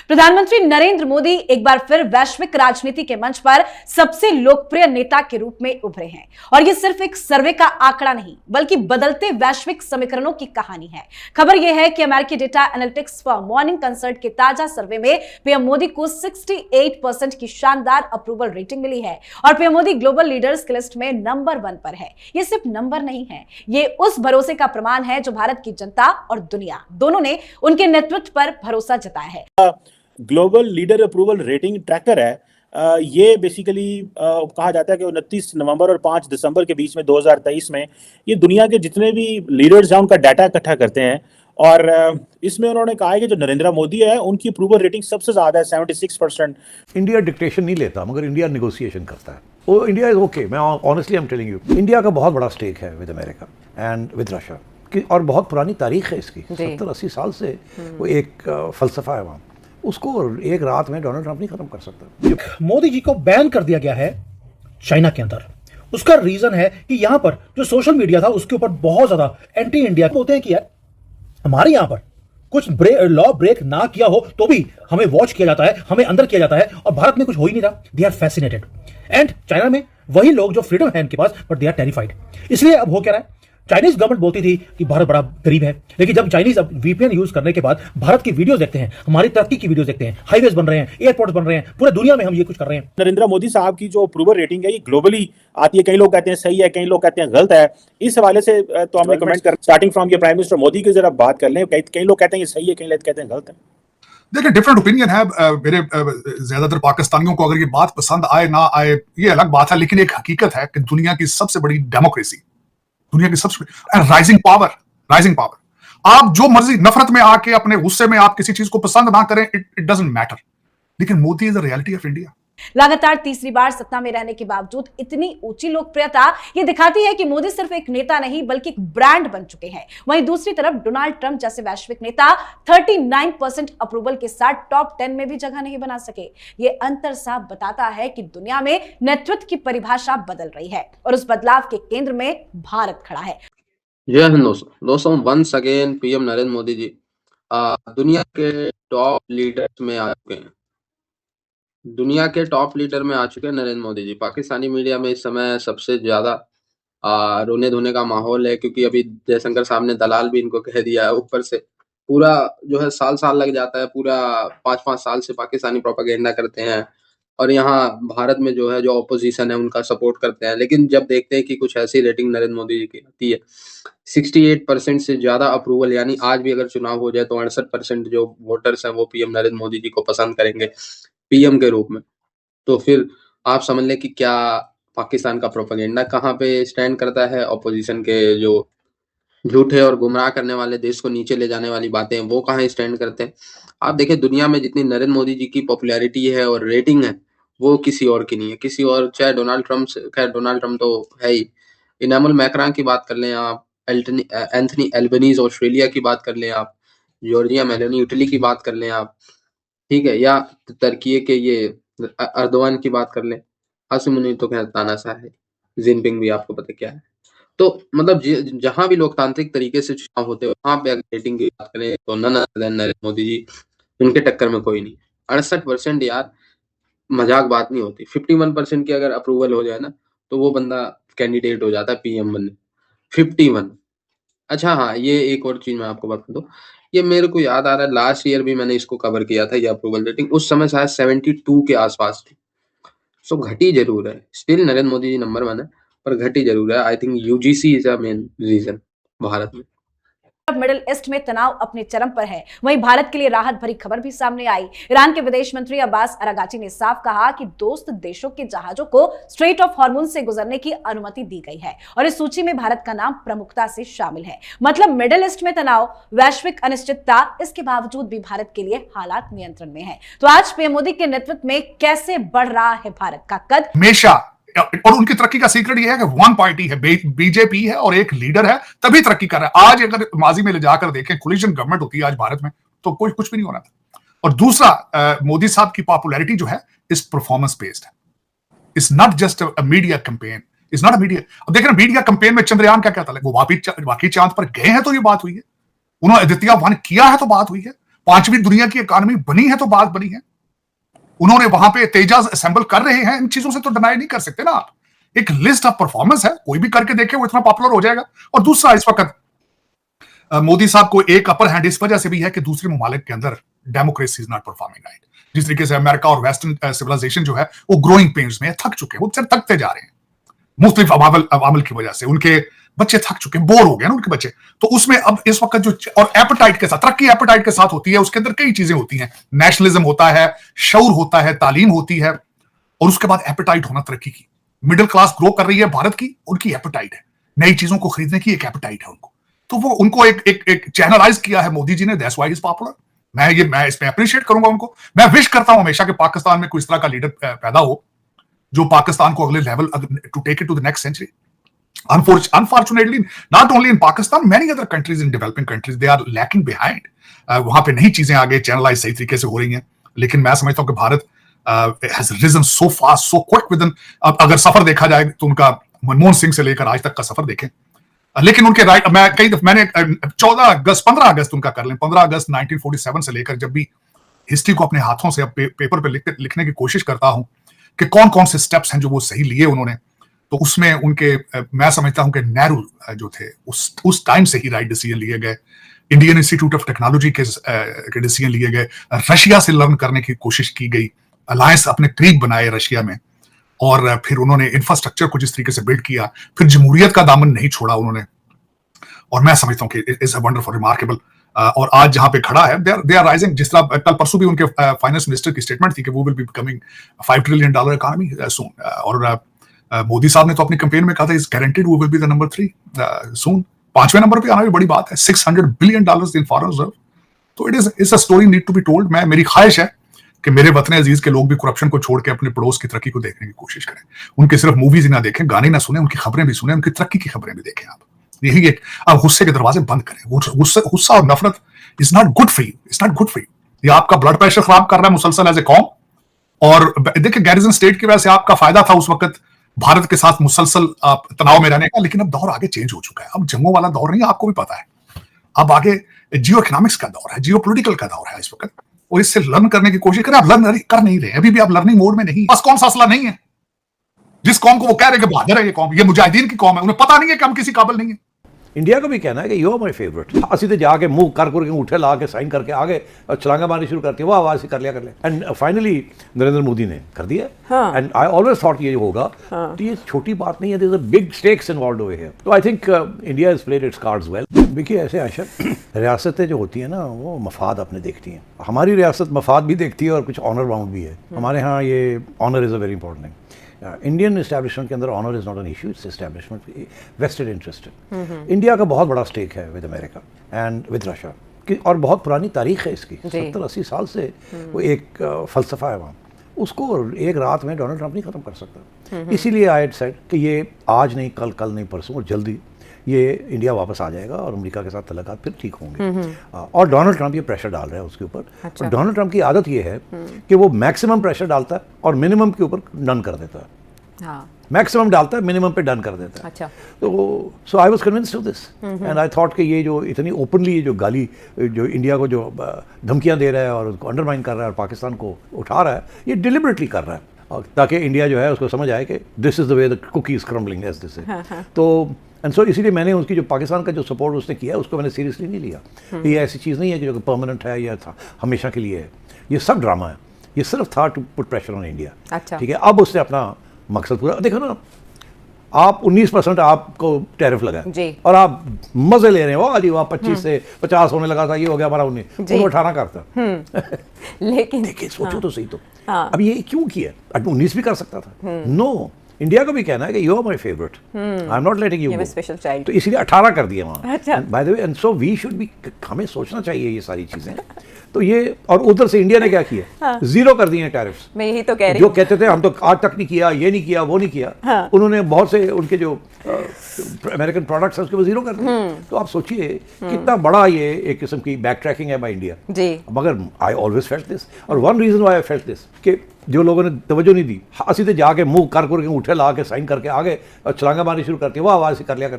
प्रधानमंत्री नरेंद्र मोदी एक बार फिर वैश्विक राजनीति के मंच पर सबसे लोकप्रिय नेता के रूप में उभरे हैं और ये सिर्फ एक सर्वे का आंकड़ा नहीं बल्कि बदलते वैश्विक समीकरणों की कहानी है। खबर यह है कि अमेरिकी data analytics firm morning consult के ताजा सर्वे में पीएम मोदी को 68% की शानदार अप्रूवल रेटिंग मिली है और पीएम मोदी ग्लोबल लीडर्स की लिस्ट में नंबर 1 पर है। ये सिर्फ नंबर नहीं है, ये उस भरोसे का प्रमाण है जो भारत की जनता और दुनिया दोनों ने उनके नेतृत्व पर भरोसा जताया है। Global leader approval rating tracker है। ये बेसिकली कहा जाता है कि 29 नवंबर और 5 दिसंबर के बीच में 2023 में ये दुनिया के जितने भी लीडर्स हैं उनका डाटा इकट्ठा करते हैं और इसमें उन्होंने कहा है कि जो नरेंद्र मोदी है उनकी अप्रूवल रेटिंग सबसे ज़्यादा है 76%। इंडिया डिक्टेशन नहीं लेता मगर इंडिया नेगोशिएशन करता है। वो इंडिया इज ओके। मैं honestly I am telling you, India का बहुत बड़ा स्टेक है with America and with Russia और बहुत पुरानी तारीख है इसकी। 70-80 साल से वो एक फलसफा है वहाँ, उसको एक रात में डोनाल्ड ट्रंप नहीं खत्म कर सकता। मोदी जी को बैन कर दिया गया है चाइना के अंदर। उसका रीजन है कि यहां पर जो सोशल मीडिया था उसके ऊपर बहुत ज्यादा एंटी इंडिया होते हैं कि यार हमारे यहां पर कुछ लॉ ब्रेक ना किया हो तो भी हमें वॉच किया जाता है, हमें अंदर किया जाता है और भारत में कुछ हो ही नहीं रहा। They are fascinated and China में वही लोग जो फ्रीडम है इनके पास बट दे आर टेरिफाइड। इसलिए अब हो क्या रहा है, चाइनीज गवर्नमेंट बोलती थी कि भारत बड़ा गरीब है, लेकिन जब चाइनीज अब वीपीएन यूज करने के बाद भारत की वीडियोस देखते हैं, हमारी तरक्की की वीडियोस देखते हैं, हाईवेज बन रहे हैं, एयरपोर्ट्स बन रहे हैं, पूरे दुनिया में हम ये कुछ कर रहे हैं। नरेंद्र मोदी साहब की जो अप्रूवल रेटिंग है ये ग्लोबली आती है, कई लोग कहते हैं सही है, कई लोग कहते हैं गलत है। इस हवाले से तो हमें कमेंट कर स्टार्टिंग फ्रॉम ये प्राइम मिनिस्टर मोदी की जरा बात कर लें। कई लोग कहते हैं ये सही है, कई लोग कहते हैं गलत है। देखिए डिफरेंट ओपिनियन है। मेरे ज्यादातर पाकिस्तानियों को अगर ये बात पसंद आए ना आए ये अलग बात है, लेकिन एक हकीकत है कि दुनिया की सबसे बड़ी डेमोक्रेसी, दुनिया की सबसे राइजिंग पावर, आप जो मर्जी नफरत में आके अपने गुस्से में आप किसी चीज को पसंद ना करें, इट डजंट मैटर, लेकिन Modi is the reality of India. लगातार तीसरी बार सत्ता में रहने के बावजूद इतनी ऊंची लोकप्रियता ये दिखाती है कि मोदी सिर्फ एक नेता नहीं बल्कि एक ब्रांड बन चुके हैं। वहीं दूसरी तरफ डोनाल्ड ट्रंप जैसे वैश्विक नेता 39% अप्रूवल के साथ टॉप 10 में भी जगह नहीं बना सके। ये अंतर साफ बताता है कि दुनिया में नेतृत्व की परिभाषा बदल रही है और उस बदलाव के केंद्र में भारत खड़ा है। जय हिंद दोस्तों, once again PM Narendra Modi ji दुनिया के टॉप लीडर्स में आ चुके हैं। दुनिया के टॉप लीडर में आ चुके हैं नरेंद्र मोदी जी। पाकिस्तानी मीडिया में इस समय सबसे ज्यादा रोने धोने का माहौल है, क्योंकि अभी जयशंकर साहब ने दलाल भी इनको कह दिया है। ऊपर से पूरा जो है साल लग जाता है, पूरा 5-5 साल से पाकिस्तानी प्रोपेगेंडा करते हैं और यहाँ भारत में जो है जो ऑपोजिशन है उनका सपोर्ट करते हैं। लेकिन जब देखते हैं कि कुछ ऐसी रेटिंग नरेंद्र मोदी जी की आती है 68% से ज्यादा अप्रूवल, यानी आज भी अगर चुनाव हो जाए तो 68% जो वोटर्स हैं वो पीएम नरेंद्र मोदी जी को पसंद करेंगे पीएम के रूप में, तो फिर आप समझ लें कि क्या पाकिस्तान का प्रोपेगेंडा कहाँ पे स्टैंड करता है, ऑपोजिशन के जो झूठे और गुमराह करने वाले देश को नीचे ले जाने वाली बातें हैं वो कहाँ स्टैंड करते हैं। आप देखिए दुनिया में जितनी नरेंद्र मोदी जी की पॉपुलैरिटी है और रेटिंग है वो किसी और की नहीं है। किसी और, चाहे डोनाल्ड ट्रंप, खैर डोनाल्ड ट्रंप तो है ही, इनामुल मैक्रान की बात कर लें आप, एंथनी एल्बनीज ऑस्ट्रेलिया की बात कर लें आप, जॉर्जिया मेलोनी इटली की बात कर लें आप, ठीक है, या तुर्की के ये अर्दोवान की बात कर लें, हाशिमुनी तो खैर तानाशाह है, जिनपिंग भी आपको पता क्या है। तो मतलब जहां भी लोकतांत्रिक तरीके से चुनाव होते हैं वहां पे अगर रेटिंग की बात करें तो नरेंद्र मोदी जी, उनके टक्कर में कोई नहीं। 68% यार मजाक बात नहीं होती। 51% की अगर अप्रूवल हो जाए ना तो वो बंदा कैंडिडेट हो जाता है पीएम बनने। 51। अच्छा हाँ, ये एक और चीज मैं आपको बता दूं, ये मेरे को याद आ रहा है लास्ट ईयर भी मैंने इसको कवर किया था ये अप्रूवल रेटिंग, उस समय शायद 72 के आसपास थी। सो घटी जरूर है, स्टिल नरेंद्र मोदी जी नंबर 1 है पर घटी जरूर है। I think UGC is a main reason Bharat में। मिडिल ईस्ट में तनाव अपने चरम पर है, वहीं भारत के लिए राहत भरी खबर भी सामने आई। ईरान के विदेश मंत्री अब्बास अरागाची ने साफ कहा कि दोस्त देशों के जहाजों को स्ट्रेट ऑफ हॉर्मुज से गुजरने की अनुमति दी गई है और इस सूची में भारत का नाम प्रमुखता से शामिल है। मतलब मिडिल ईस्ट में तनाव, वैश्विक अनिश्चितता, इसके बावजूद भी भारत के लिए हालात नियंत्रण में है। तो आज पीएम मोदी के नेतृत्व में कैसे बढ़ रहा है भारत का कद। हमेशा और उनकी तरक्की का सीक्रेट यह है कि वन पार्टी है, बीजेपी है और एक लीडर है, तभी तरक्की कर रहा है। आज अगर माजी में ले जाकर देखें कोलिशन गवर्नमेंट होती है आज भारत में तो कुछ भी नहीं होना था। और दूसरा, मोदी साहब की पॉपुलैरिटी जो है इस परफॉर्मेंस बेस्ड है, it's not just a media campaign, it's not a media. अब देख रहे मीडिया कैंपेन में चंद्रयान क्या कहता है, वो वाकई चांद पर गए हैं तो ये बात हुई है, उन्होंने आदित्य 1 किया है तो बात हुई है, 5वीं दुनिया की इकोनॉमी बनी है तो बात बनी है। उन्होंने वहां पे तेजाज असेंबल कर रहे हैं, इन चीजों से तो डिनाई नहीं कर सकते ना आप। एक लिस्ट ऑफ परफॉर्मेंस है, कोई भी करके देखे वो इतना पॉपुलर हो जाएगा। और दूसरा, इस वक्त मोदी साहब को एक अपर हैंड इस वजह से भी है कि दूसरे ममालिक के अंदर democracy is not performing right. जिस तरीके से अमेरिका और वेस्टर्न सिविलाइजेशन जो है वो ग्रोइंग पेन्स में थक चुके हैं, वो थकते जा रहे हैं मुख्तलिफ अवामल की वजह से। उनके बच्चे थक चुके हैं, बोर हो गए ना उनके बच्चे। तो उसमें अब इस वक्त जो और एपेटाइट के साथ, तरक्की एपेटाइट के साथ होती है, उसके अंदर कई चीजें होती हैं। नेशनलिज्म होता है, शऊर होता है, तालीम होती है, और उसके बाद एपेटाइट होना तरक्की की। मिडिल क्लास ग्रो कर रही है भारत की, उनकी एपेटाइट है, नई चीजों को खरीदने की एक एपेटाइट है उनको। तो वो उनको एक चैनलाइज किया है मोदी जी ने, दैट्स व्हाई इज पॉपुलर। मैं इसमें अप्रिशिएट करूंगा उनको। मैं विश करता हूं हमेशा कि पाकिस्तान में कोई इस तरह का लीडर पैदा हो जो पाकिस्तान को अगले level to take it to the next century. Unfortunately, not only in Pakistan, many other countries in developing countries, they are lacking behind. वहां पे नहीं चीजें आगे चैनलाइज सही तरीके से हो रही हैं। लेकिन मैं समझता हूं कि Bharat has risen so fast, so quick within। अब अगर सफर देखा जाए तो उनका मनमोहन सिंह से लेकर आज तक का सफर देखें, लेकिन उनके राइट मैंने 15 अगस्त उनका कर लें, 15 अगस्त 1947 से लेकर जब भी हिस्ट्री को अपने हाथों से पेपर पे लिखने की कोशिश करता हूं कि कौन कौन से स्टेप्स हैं जो वो सही लिए उन्होंने, तो उसमें उनके मैं समझता हूं कि नेहरू जो थे उस टाइम से ही राइट डिसीजन लिए गए। इंडियन इंस्टीट्यूट ऑफ टेक्नोलॉजी के डिसीजन लिए गए, रशिया से लर्न करने की कोशिश की गई, अलायंस अपने करीब बनाए रशिया में, और फिर उन्होंने इंफ्रास्ट्रक्चर को जिस तरीके से बिल्ड किया, फिर जमहूरियत का दामन नहीं छोड़ा उन्होंने। और मैं समझता हूं कि it is a wonderful, remarkable. और आज जहां पे खड़ा है, दे आर राइजिंग। जिस तरह कल परसों भी उनके फाइनेंस मिनिस्टर की स्टेटमेंट थी कि वो will be becoming $5 trillion economy soon. और मोदी साहब ने तो अपनी कैंपेन में कहा था, is guaranteed we will be the number 3 soon. 5वें नंबर पे आना भी बड़ी बात है, $600 बिलियन इन फॉरेन रिजर्व। तो it's a story need to be told. मेरी ख्वाहिश है कि मेरे वतन अजीज के लोग भी करप्शन को छोड़ के अपने पड़ोस की तरक्की को देखने की कोशिश करें। उनके सिर्फ मूवीज ही ना देखें, गाने ना सुने, उनकी खबरें भी सुने, उनकी तरक्की की खबरें भी देखें। आप यही एक, अब गुस्से के दरवाजे बंद करें। गुस्सा और नफरत is not good for you, it's not good for you. ये आपका ब्लड प्रेशर खराब कर रहा है मुसलसल एज ए कौम। और देखिए, गैरिजन स्टेट की वजह से आपका फायदा था उस वक्त भारत के साथ मुसलसल तनाव में रहने का, लेकिन अब दौर आगे चेंज हो चुका है। अब जंगों वाला दौर नहीं है, आपको भी पता है। अब आगे जियो इकोनॉमिक्स का दौर है, जियो पोलिटिकल का दौर है इस वक्त, और इससे लर्न करने की कोशिश करें। आप लर्न कर नहीं रहे, अभी भी आप लर्निंग मोड में नहीं। बस कौन सा असला नहीं है जिस कौम को वो कह रहे हैं कि बहादुर है ये कौम, ये मुजाहिदीन की कौम है, उन्हें पता नहीं है कि हम किसी काबिल नहीं है। इंडिया का भी कहना है कि यू आर माई फेवरेट। असि तो जाके मुंह कर के उठे ला के साइन करके आ गए और छलांगा मारनी शुरू करती है, वो आवाज से कर लिया। एंड फाइनली नरेंद्र मोदी ने कर दिया। एंड आई ऑलवेज थॉट ये होगा, तो ये छोटी बात नहीं है, there is a big stakes involved over here. तो I think India has played its cards well. देखिए ऐसे आशा, रियासतें जो होती हैं ना, वो मफाद अपने देखती हैं। हमारी रियासत मफाद भी देखती है और कुछ ऑनर बाउंड भी है। हमारे यहाँ ये honour is a very important thing. Indian establishment के अंदर honour is not an issue, it's establishment vested interest. India का बहुत बड़ा स्टेक है with America and with Russia, और बहुत पुरानी तारीख है इसकी, 70-80 साल से वो एक फलसफा है वहाँ। उसको एक रात में डोनाल्ड ट्रंप नहीं खत्म कर सकता। इसीलिए आई हैड सेड कि ये आज नहीं, कल नहीं, परसों, और जल्दी ये इंडिया वापस आ जाएगा और अमेरिका के साथ तल्लुकात फिर ठीक होंगे। और डोनाल्ड ट्रंप ये प्रेशर डाल रहा है उसके ऊपर। अच्छा। और डोनाल्ड ट्रंप की आदत ये है कि वो मैक्सिमम प्रेशर डालता है और मिनिमम के ऊपर डन कर देता है। हाँ। मैक्सिमम डालता है, मिनिमम पे डन कर देता है। अच्छा। तो so I was convinced of this and I thought कि ये जो इतनी ओपनली ये जो गाली, जो इंडिया को जो धमकियां दे रहा है और उसको अंडरमाइन कर रहा है और पाकिस्तान को उठा रहा है, ये डिलिबरेटली कर रहा है ताकि इंडिया जो है उसको समझ आए कि this is the way the cookie is crumbling as this. तो एंड सो इसीलिए मैंने उसकी जो पाकिस्तान का जो सपोर्ट उसने किया है उसको मैंने सीरियसली नहीं लिया। ये ऐसी चीज़ नहीं है कि जो परमानेंट है या हमेशा के लिए है। ये सब ड्रामा है, ये सिर्फ था to put pressure on India. अच्छा। ठीक है, अब उसने अपना मकसद पूरा, देखो ना, आप 19% आपको टैरिफ लगा और आप मजे ले रहे हैं, वाह जी वाह, 25 से 50 होने लगा था, ये हो गया हमारा 19, 18 करता। लेकिन देखिए सोचो तो सही, तो अब ये क्यों किया? 19 भी कर सकता था। नो, इंडिया को भी कहना है कि you are my favourite, I am not letting you go, special child, तो इसीलिए 18 कर दिया वहाँ। By the way, and so we should be, हमें सोचना चाहिए ये सारी चीजें। तो ये, और उधर से इंडिया ने क्या किया? हाँ। 0 कर दिए टैरिफ्स। मैं यही तो कह रही हूँ, जो कहते थे हम तो आज तक नहीं किया, ये नहीं किया, वो नहीं किया। हाँ। उन्होंने बहुत से उनके जो अमेरिकन प्रोडक्ट्स हैं उसके वो 0 कर दिए। तो आप सोचिए कितना बड़ा ये एक किस्म की बैक ट्रैकिंग है बाय इंडिया जी। मगर आई ऑलवेज फेल्ट दिस, और one reason why I felt this कि जो लोगों ने तवज्जो नहीं दी, असि तो जाके मुंह कर के उठे ला के साइन करके आ गए और छलांगा मारनी शुरू करती है, वो आवाज से कर लिया।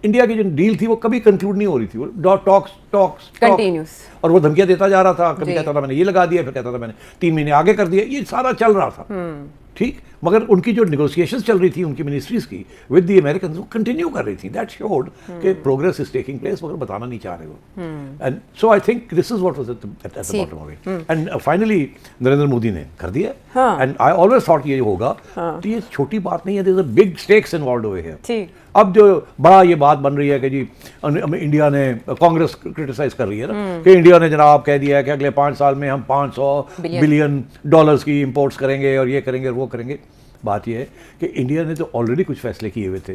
इंडिया की जो डील थी वो कभी कंक्लूड नहीं हो रही थी, वो टॉक्स कंटिन्यूस, और वो धमकियां देता जा जा रहा था, कभी कहता था मैंने ये लगा दिया, फिर कहता था मैंने 3 महीने आगे कर दिया, ये सारा चल रहा था। ठीक, मगर उनकी जो नेगोशिएशंस चल रही थी उनकी मिनिस्ट्रीज की विद द अमेरिकन, वो कंटिन्यू कर रही थी। दैट शोड कि प्रोग्रेस इज टेकिंग प्लेस, मगर बताना नहीं चाह रहे वो। And so I think this is what was at the bottom of it. And finally Narendra Modi ने कर दिया। एंड आई ऑलवेज थॉट ये होगा, तो ये छोटी बात नहीं है, there is a big stakes involved over here. अब जो बड़ा ये बात बन रही है कि जी इंडिया ने, कांग्रेस क्रिटिसाइज कर रही है ना कि इंडिया ने जनाब कह दिया है कि अगले 5 साल में हम 500 बिलियन डॉलर्स की इंपोर्ट्स करेंगे और ये करेंगे और वो करेंगे। बात ये है कि इंडिया ने तो ऑलरेडी कुछ फैसले किए हुए थे।